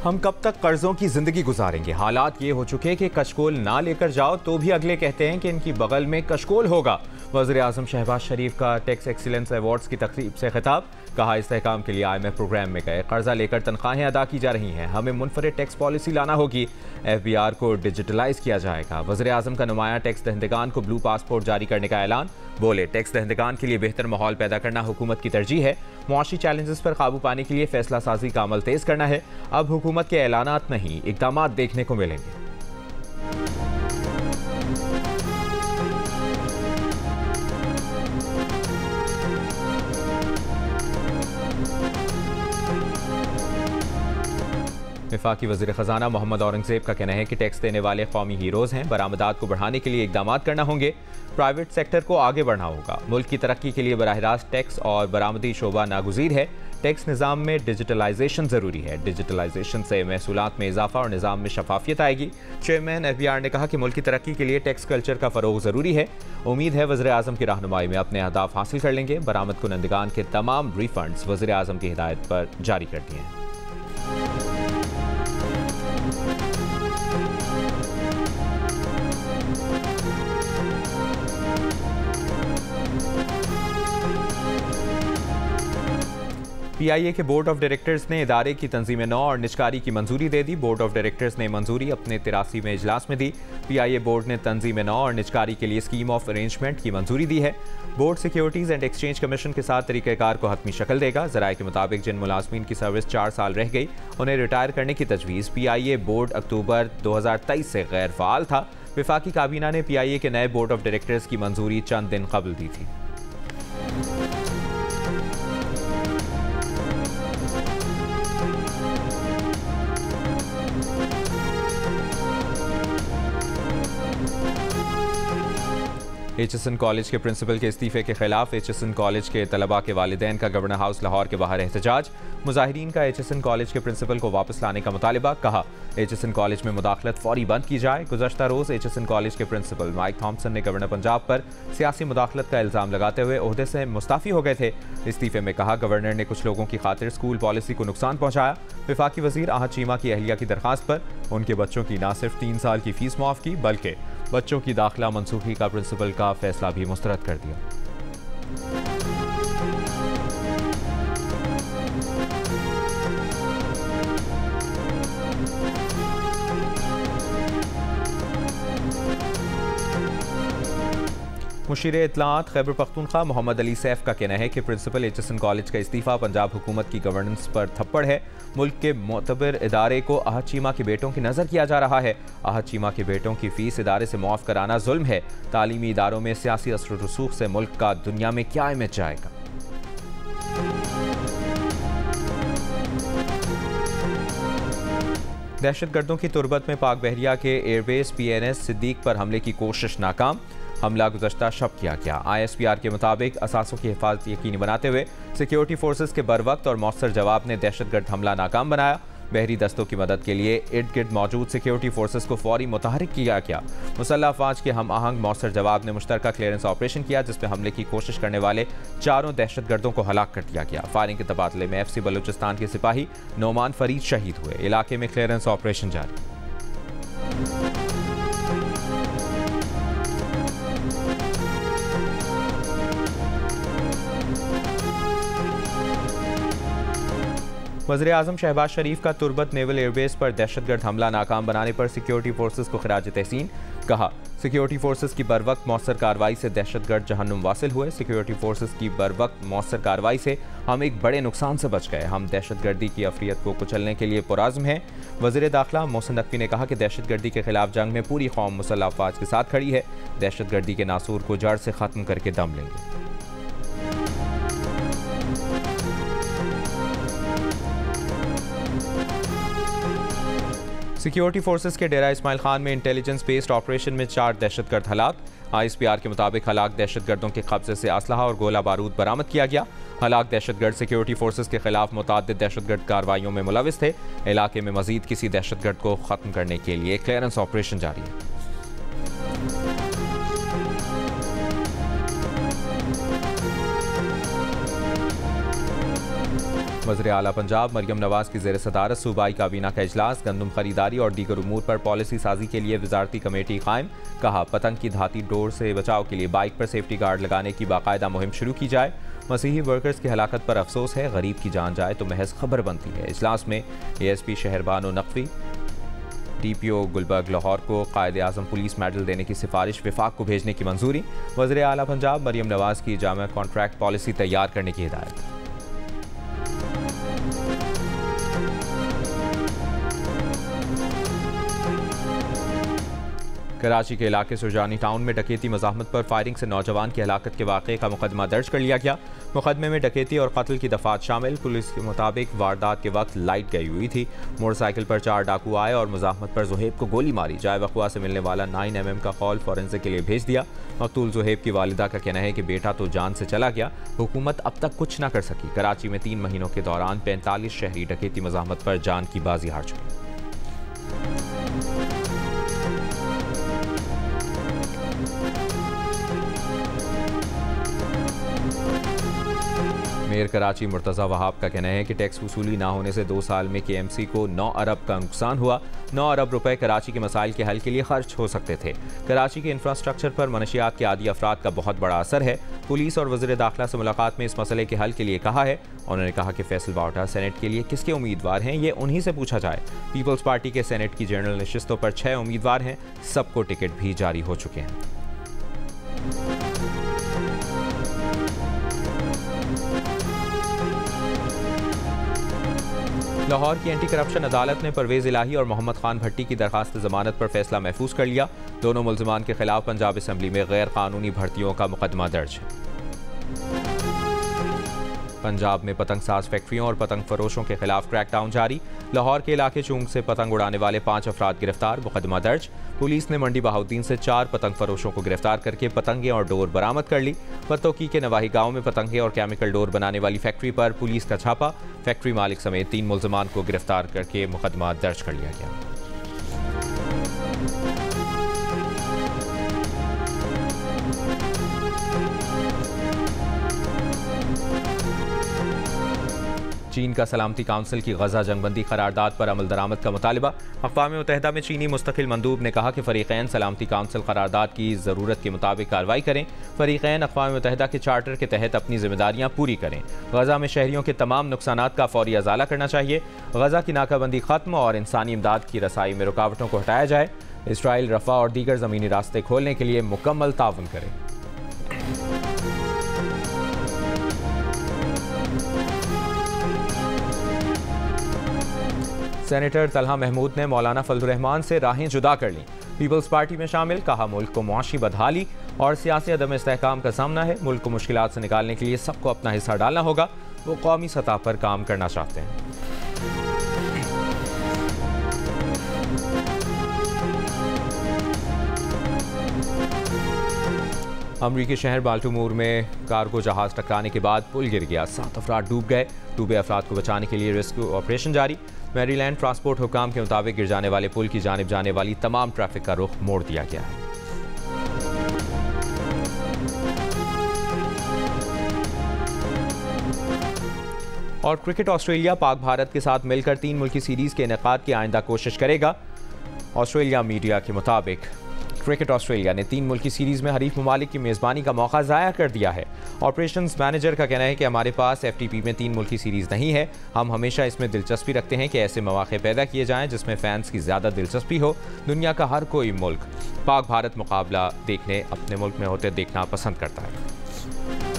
हम कब तक कर्जों की जिंदगी गुजारेंगे। हालात ये हो चुके कि कशकोल ना लेकर जाओ तो भी अगले कहते हैं कि इनकी बगल में कशकोल होगा। वज़ीर-ए-आज़म शहबाज शरीफ का टैक्स एक्सीलेंस अवार्ड्स की तकरीब से खिताब। कहा, इस्तेहकाम के लिए IMF प्रोग्राम में गए, कर्जा लेकर तनख्वाहें अदा की जा रही हैं, हमें मुनफरिद टैक्स पॉलिसी लाना होगी, FBR को डिजिटलाइज किया जाएगा। वज़ीर-ए-आज़म का नुमायां टैक्स दहंदगान को ब्लू पासपोर्ट जारी करने का ऐलान। बोले, टैक्स दहंदगान के लिए बेहतर माहौल पैदा करना हुकूमत की तरजीह है। मुआशी चैलेंजेस पर काबू पाने के लिए फैसला साजी का अमल तेज करना है। अब हुकूमत के ऐलानात नहीं, इक़दामात देखने को मिलेंगे। वफाकी वज़ीर ख़ज़ाना मोहम्मद औरंगज़ेब का कहना है कि टैक्स देने वाले कौमी हीरोज़ हैं। बरामदात को बढ़ाने के लिए इक़दामात करना होंगे। प्राइवेट सेक्टर को आगे बढ़ना होगा। मुल्क की तरक्की के लिए बराह रास्त टैक्स और बरामदी शोबा नागुज़ीर है। टैक्स निज़ाम में डिजिटलाइजेशन ज़रूरी है। डिजिटलाइजेशन से महसूलात में इजाफा और निज़ाम में शफाफियत आएगी। चेयरमैन FBR ने कहा कि मुल्क की तरक्की के लिए टैक्स कल्चर का फ़रोग़ ज़रूरी है। उम्मीद है वज़ीर-ए-आज़म की रहनुमाई में अपने अहदाफ हासिल कर लेंगे। बरामद कुनंदगान के तमाम रिफंड्स वज़ीर-ए-आज़म की हिदायत पर जारी कर दिए हैं। PIA के बोर्ड ऑफ डायरेक्टर्स ने इदारे की तंजीम नौ और निजकारी की मंजूरी दे दी। बोर्ड ऑफ डायरेक्टर्स ने मंजूरी अपने 83वें इजलास में दी। PIA बोर्ड ने तंजीम नौ और निजकारी के लिए स्कीम ऑफ अरेंजमेंट की मंजूरी दी है। Board securities and exchange commission के साथ तरीक़ेकार को हतमी शक्ल देगा। ज़राए के मुताबिक जिन मुलाजमीन की सर्विस 4 साल रह गई, उन्हें रिटायर करने की तजवीज़। PIA बोर्ड अक्टूबर 2023 से गैर फ़ाल था। वफाकी काबीना ने PIA के नए बोर्ड ऑफ डायरेक्टर्स की मंजूरी चंद दिन कबल दी थी। HSN कॉलेज के प्रिंसिपल के इस्तीफे के खिलाफ HSN कॉलेज के तलबा के वालिदैन का गवर्नर हाउस लाहौर के बाहर एहतजाज। मुजाहिरीन का HSN कॉलेज के प्रिंसिपल को वापस लाने का मुतालिबा। कहा, HSN कॉलेज में मुदाखलत फौरी बंद की जाए। गुज़श्ता रोज़ HSN कॉलेज के प्रिंसिपल माइक थॉम्सन ने गवर्नर पंजाब पर सियासी मुदाखलत का इल्ज़ाम लगाते हुए ओहदे से मुस्ताफ़ी हो गए थे। इस्तीफे में कहा, गवर्नर ने कुछ लोगों की खातिर स्कूल पॉलिसी को नुकसान पहुँचाया। वफाकी वज़ीर आहत चीमा की अहलिया की दरख्वास्त पर उनके बच्चों की न सिर्फ 3 साल की फ़ीस माफ़ की, बल्कि बच्चों की दाखिला मनसूखी का प्रिंसिपल का फैसला भी मुस्तरद कर दिया। मुशीर इत्तलात खैबर पख्तूनख्वा मोहम्मद अली सैफ का कहना है कि प्रिंसिपल HSN कॉलेज का इस्तीफ़ा पंजाब हुकूमत की गवर्नेंस पर थप्पड़ है। मुल्क के मोतबर इदारे को आहत चीमा के बेटों की नज़र किया जा रहा है। आहत चीमा के बेटों की फ़ीस इदारे से मुआफ़ कराना जुल्म है। तालीमी इदारों में सियासी असर रसूख से मुल्क का दुनिया में क्या इमेज जाएगा। दहशतगर्दों की तुरबत में पाक बहरिया के एयरबेस PNS सिद्दीक पर हमले की कोशिश नाकाम। हमला गुज़श्ता शब किया गया। ISPR के मुताबिक असासों की हिफाजत यकीनी बनाते हुए सिक्योरिटी फोर्सेस के बरवक्त और मौसर जवाब ने दहशतगर्द हमला नाकाम बनाया। बहरी दस्तों की मदद के लिए इर्द गिर्द मौजूद सिक्योरिटी फोर्सेस को फौरी मुतहरिक किया गया। मुसल्लह अफवाज के हम आहंग मौसर जवाब ने मुश्तरका क्लियरेंस ऑपरेशन किया, जिसमें हमले की कोशिश करने वाले 4 दहशतगर्दों को हलाक कर दिया गया। फायरिंग के तबादले में FC बलूचिस्तान के सिपाही नोमान फरीद शहीद हुए। इलाके में क्लियरेंस ऑपरेशन जारी। वज़ीर-ए-आज़म शहबाज शरीफ का तुरबत नेवल एयरबेस पर दहशतगर्द हमला नाकाम बनाने पर सिक्योरिटी फोर्सेस को खिराज तहसीन। कहा, सिक्योरिटी फोर्सेस की बरवक्त मौसर कार्रवाई से दहशतगर्द जहन्नुम वासिल हुए। सिक्योरिटी फोर्सेस की बरवक्त मौसर कार्रवाई से हम एक बड़े नुकसान से बच गए। हम दहशतगर्दी की अफरियत को कुचलने के लिए पुराज़्म हैं। वज़ीर दाखिला मोहसिन नकवी ने कहा कि दहशतगर्दी के खिलाफ जंग में पूरी कौम मुसल्लह अफवाज के साथ खड़ी है। दहशतगर्दी के नासूर को जड़ से ख़त्म करके दम लेंगे। सिक्योरिटी फोर्सेस के डेरा इस्माइल खान में इंटेलिजेंस बेस्ड ऑपरेशन में 4 दहशतगर्द हलाक। ISPR के मुताबिक हलाक दहशतगर्दों के कब्जे से असलहा और गोला बारूद बरामद किया गया। हलाक दहशतगर्द सिक्योरिटी फोर्सेस के खिलाफ मुताद्दिद दहशतगर्द कार्रवाइयों में मुलविस थे। इलाके में मजीद किसी दहशतगर्द को खत्म करने के लिए क्लियरेंस ऑपरेशन जारी है। वज़ीर आला पंजाब मरियम नवाज की ज़ेर सदारत सूबाई काबीना का इजलास, गंदम खरीदारी और दीगर उमूर पर पॉलिसी साजी के लिए वजारती कमेटी कायम। कहा, पतंग की धाती डोर से बचाव के लिए बाइक पर सेफ्टी गार्ड लगाने की बाकायदा मुहिम शुरू की जाए। मसीही वर्कर्स की हलाकत पर अफसोस है, गरीब की जान जाए तो महज खबर बनती है। इजलास में ASP शहरबानो नकवी, DPO गुलबर्ग लाहौर को कायद-ए-आज़म पुलिस मेडल देने की सिफारिश विफाक को भेजने की मंजूरी। वज़ीर आला पंजाब मरियम नवाज की जामा कॉन्ट्रैक्ट पॉलिसी तैयार करने की हिदायत। कराची के इलाके सुरजानी टाउन में डकैती मज़ाहमत पर फायरिंग से नौजवान की हलाकत के वाक़े का मुकदमा दर्ज कर लिया गया। मुकदमे में डकैती और कत्ल की दफात शामिल। पुलिस के मुताबिक वारदात के वक्त लाइट गई हुई थी। मोटरसाइकिल पर 4 डाकू आए और मुज़ाहमत पर ज़ुहैब को गोली मारी। जाए वक़्वा से मिलने वाला 9mm का खौल फॉरेंसिक के लिए भेज दिया। मकतूल ज़ुहैब की वालिदा का कहना है कि बेटा तो जान से चला गया, हुकूमत अब तक कुछ न कर सकी। कराची में 3 महीनों के दौरान 45 शहरी डकैती मज़ाहमत पर जान की बाजी हार चुके। मेयर कराची मुर्तज़ा वहाब का कहना है कि टैक्स वसूली ना होने से 2 साल में KMC को 9 अरब का नुकसान हुआ। 9 अरब रुपए कराची के मसाइल के हल के लिए खर्च हो सकते थे। कराची के इंफ्रास्ट्रक्चर पर मनशियात के आदी अफराद का बहुत बड़ा असर है। पुलिस और वज़ीर दाखिला से मुलाकात में इस मसले के हल के लिए कहा है। उन्होंने कहा कि फैसल वाटर सेनेट के लिए किसके उम्मीदवार हैं, ये उन्हीं से पूछा जाए। पीपल्स पार्टी के सेनेट की जनरल नशिस्तों पर 6 उम्मीदवार हैं, सबको टिकट भी जारी हो चुके हैं। लाहौर की एंटी करप्शन अदालत ने परवेज़ इलाही और मोहम्मद खान भट्टी की दरखास्त जमानत पर फैसला महफूज कर लिया। दोनों मुल्ज़िमान के खिलाफ पंजाब असम्बली में गैर कानूनी भर्तियों का मुकदमा दर्ज है। पंजाब में पतंग साज फैक्ट्रियों और पतंग फरोशों के खिलाफ क्रैकडाउन जारी। लाहौर के इलाके चूंग से पतंग उड़ाने वाले 5 अफराद गिरफ्तार, मुकदमा दर्ज। पुलिस ने मंडी बहाउद्दीन से 4 पतंग फरोशों को गिरफ्तार करके पतंगे और डोर बरामद कर ली। पत्तोकी के नवाही गांव में पतंगे और केमिकल डोर बनाने वाली फैक्ट्री पर पुलिस का छापा। फैक्ट्री मालिक समेत 3 मुल्ज़िमान को गिरफ्तार करके मुकदमा दर्ज कर लिया गया। चीन का सलामती काउंसिल की गजा जंगबंदी करारदाद पर अमल दरामद का मुतालिबा। अक़वाम मुत्तहिदा में चीनी मुस्तकिल मंदूब ने कहा कि फ़रीक़ैन सलामती काउंसिल करारदाद की ज़रूरत के मुताबिक कार्रवाई करें। फ़रीक़ैन अक़वाम मुत्तहिदा के चार्टर के तहत अपनी जिम्मेदारियाँ पूरी करें। गजा में शहरियों के तमाम नुकसानात का फौरी अज़ाला करना चाहिए। गजा की नाकाबंदी ख़त्म और इंसानी इमदाद की रसाई में रुकावटों को हटाया जाए। इसराइल रफ़ा और दीगर ज़मीनी रास्ते खोलने के लिए मुकम्मल ताउन करे। सेनेटर तलहा महमूद ने मौलाना फजलुर रहमान से राहें जुदा कर लीं। पीपल्स पार्टी में शामिल, कहा मुल्क को मुआशी बदहाली और सियासी अदम इस्तेहकाम का सामना है। मुल्क को मुश्किलात से निकालने के लिए सबको अपना हिस्सा डालना होगा। वो कौमी सतह पर काम करना चाहते हैं। अमरीकी शहर बाल्टीमोर में कार्गो जहाज टकराने के बाद पुल गिर गया, 7 अफराद डूब गए। डूबे अफराद को बचाने के लिए रेस्क्यू ऑपरेशन जारी। मैरीलैंड ट्रांसपोर्ट हुकाम के मुताबिक गिर जाने वाले पुल की जानिब जाने वाली तमाम ट्रैफिक का रुख मोड़ दिया गया है। और क्रिकेट ऑस्ट्रेलिया पाक भारत के साथ मिलकर 3 मुल्की सीरीज के इनेकाद की आइंदा कोशिश करेगा। ऑस्ट्रेलिया मीडिया के मुताबिक क्रिकेट ऑस्ट्रेलिया ने 3 मुल्की सीरीज में हरीफ ममालिक की मेज़बानी का मौका ज़ाया कर दिया है। ऑपरेशंस मैनेजर का कहना है कि हमारे पास FTP में 3 मुल्की सीरीज़ नहीं है। हम हमेशा इसमें दिलचस्पी रखते हैं कि ऐसे मौके पैदा किए जाएं जिसमें फ़ैन्स की ज़्यादा दिलचस्पी हो। दुनिया का हर कोई मुल्क पाक भारत मुकाबला देखने अपने मुल्क में होते देखना पसंद करता है।